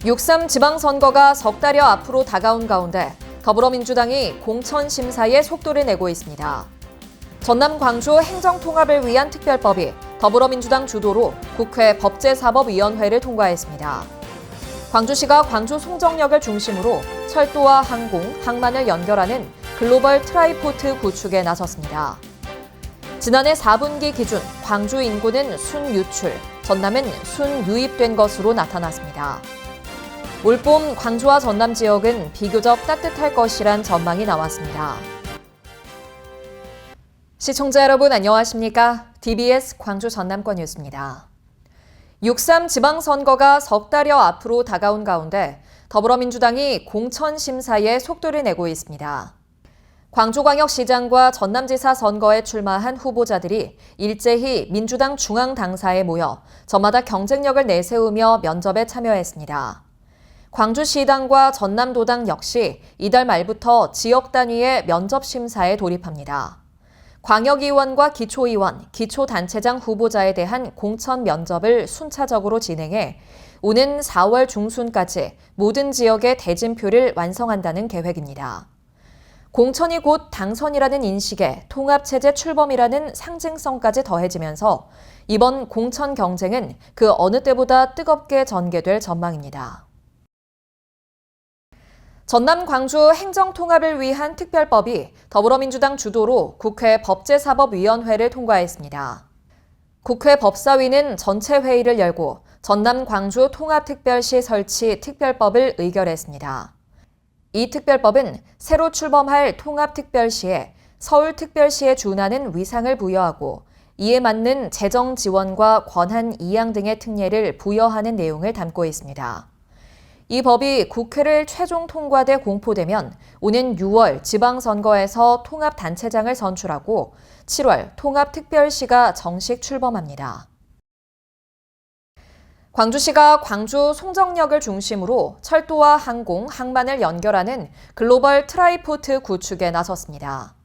6.3 지방선거가 석 달여 앞으로 다가온 가운데 더불어민주당이 공천 심사에 속도를 내고 있습니다. 전남 광주 행정통합을 위한 특별법이 더불어민주당 주도로 국회 법제사법위원회를 통과했습니다. 광주시가 광주 송정역을 중심으로 철도와 항공, 항만을 연결하는 글로벌 트라이포트 구축에 나섰습니다. 지난해 4분기 기준 광주 인구는 순유출, 전남은 순유입된 것으로 나타났습니다. 올봄 광주와 전남 지역은 비교적 따뜻할 것이란 전망이 나왔습니다. 시청자 여러분 안녕하십니까? DBS 광주 전남권 뉴스입니다. 6.3 지방선거가 석 달여 앞으로 다가온 가운데 더불어민주당이 공천 심사에 속도를 내고 있습니다. 광주광역시장과 전남지사 선거에 출마한 후보자들이 일제히 민주당 중앙당사에 모여 저마다 경쟁력을 내세우며 면접에 참여했습니다. 광주시당과 전남도당 역시 이달 말부터 지역 단위의 면접 심사에 돌입합니다. 광역의원과 기초의원, 기초단체장 후보자에 대한 공천 면접을 순차적으로 진행해 오는 4월 중순까지 모든 지역의 대진표를 완성한다는 계획입니다. 공천이 곧 당선이라는 인식에 통합체제 출범이라는 상징성까지 더해지면서 이번 공천 경쟁은 그 어느 때보다 뜨겁게 전개될 전망입니다. 전남 광주 행정통합을 위한 특별법이 더불어민주당 주도로 국회 법제사법위원회를 통과했습니다. 국회 법사위는 전체 회의를 열고 전남 광주 통합특별시 설치 특별법을 의결했습니다. 이 특별법은 새로 출범할 통합특별시에 서울특별시에 준하는 위상을 부여하고 이에 맞는 재정 지원과 권한 이양 등의 특례를 부여하는 내용을 담고 있습니다. 이 법이 국회를 최종 통과돼 공포되면 오는 6월 지방선거에서 통합단체장을 선출하고 7월 통합특별시가 정식 출범합니다. 광주시가 광주 송정역을 중심으로 철도와 항공, 항만을 연결하는 글로벌 트라이포트 구축에 나섰습니다.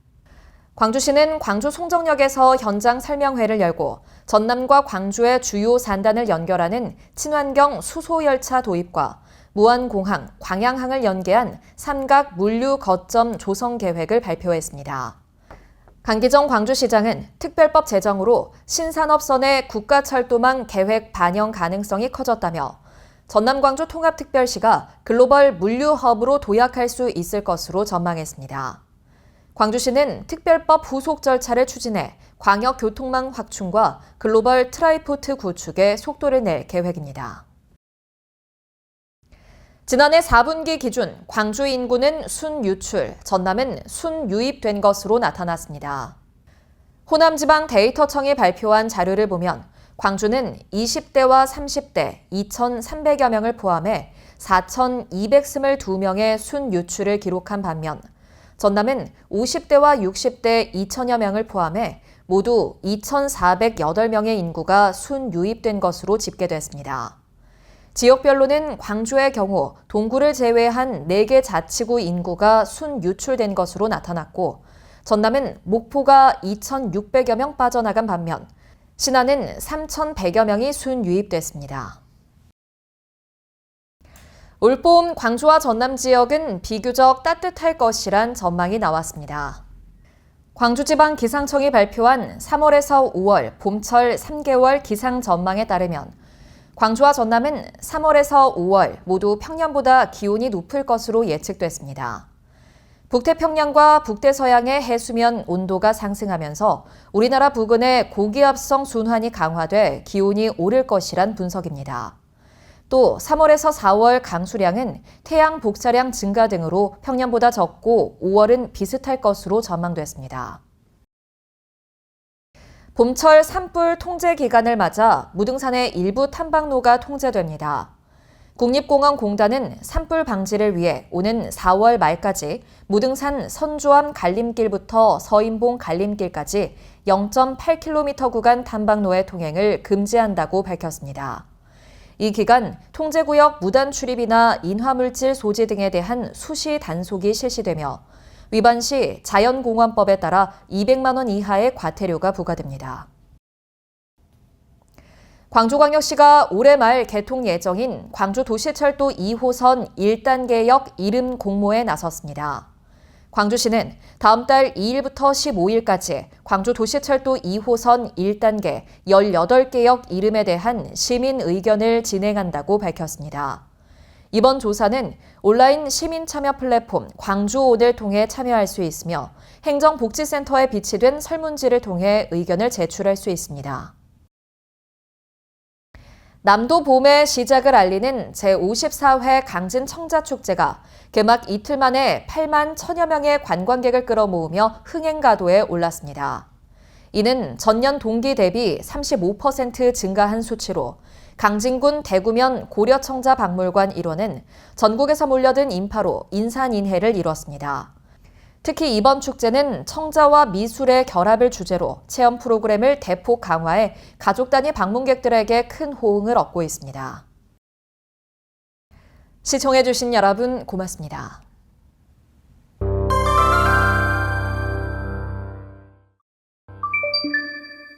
광주시는 광주 송정역에서 현장 설명회를 열고 전남과 광주의 주요 산단을 연결하는 친환경 수소열차 도입과 무안공항, 광양항을 연계한 삼각 물류 거점 조성 계획을 발표했습니다. 강기정 광주시장은 특별법 제정으로 신산업선의 국가철도망 계획 반영 가능성이 커졌다며 전남광주 통합특별시가 글로벌 물류허브로 도약할 수 있을 것으로 전망했습니다. 광주시는 특별법 후속 절차를 추진해 광역교통망 확충과 글로벌 트라이포트 구축에 속도를 낼 계획입니다. 지난해 4분기 기준 광주 인구는 순유출, 전남은 순유입된 것으로 나타났습니다. 호남지방 데이터청이 발표한 자료를 보면 광주는 20대와 30대 2,300여 명을 포함해 4,222명의 순유출을 기록한 반면 전남은 50대와 60대 2,000여 명을 포함해 모두 2,408명의 인구가 순유입된 것으로 집계됐습니다. 지역별로는 광주의 경우 동구를 제외한 4개 자치구 인구가 순유출된 것으로 나타났고 전남은 목포가 2,600여 명 빠져나간 반면 신안은 3,100여 명이 순유입됐습니다. 올봄 광주와 전남 지역은 비교적 따뜻할 것이란 전망이 나왔습니다. 광주지방기상청이 발표한 3월에서 5월 봄철 3개월 기상 전망에 따르면 광주와 전남은 3월에서 5월 모두 평년보다 기온이 높을 것으로 예측됐습니다. 북태평양과 북대서양의 해수면 온도가 상승하면서 우리나라 부근의 고기압성 순환이 강화돼 기온이 오를 것이란 분석입니다. 또 3월에서 4월 강수량은 태양 복사량 증가 등으로 평년보다 적고 5월은 비슷할 것으로 전망됐습니다. 봄철 산불 통제 기간을 맞아 무등산의 일부 탐방로가 통제됩니다. 국립공원공단은 산불 방지를 위해 오는 4월 말까지 무등산 선주암 갈림길부터 서인봉 갈림길까지 0.8km 구간 탐방로의 통행을 금지한다고 밝혔습니다. 이 기간 통제구역 무단 출입이나 인화물질 소지 등에 대한 수시 단속이 실시되며 위반 시 자연공원법에 따라 200만 원 이하의 과태료가 부과됩니다. 광주광역시가 올해 말 개통 예정인 광주도시철도 2호선 1단계역 이름 공모에 나섰습니다. 광주시는 다음 달 2일부터 15일까지 광주도시철도 2호선 1단계 18개역 이름에 대한 시민 의견을 진행한다고 밝혔습니다. 이번 조사는 온라인 시민 참여 플랫폼 광주온을 통해 참여할 수 있으며 행정복지센터에 비치된 설문지를 통해 의견을 제출할 수 있습니다. 남도 봄의 시작을 알리는 제54회 강진 청자축제가 개막 이틀 만에 8만 1천여 명의 관광객을 끌어모으며 흥행가도에 올랐습니다. 이는 전년 동기 대비 35% 증가한 수치로 강진군 대구면 고려청자박물관 일원은 전국에서 몰려든 인파로 인산인해를 이뤘습니다. 특히 이번 축제는 청자와 미술의 결합을 주제로 체험 프로그램을 대폭 강화해 가족 단위 방문객들에게 큰 호응을 얻고 있습니다. 시청해주신 여러분 고맙습니다.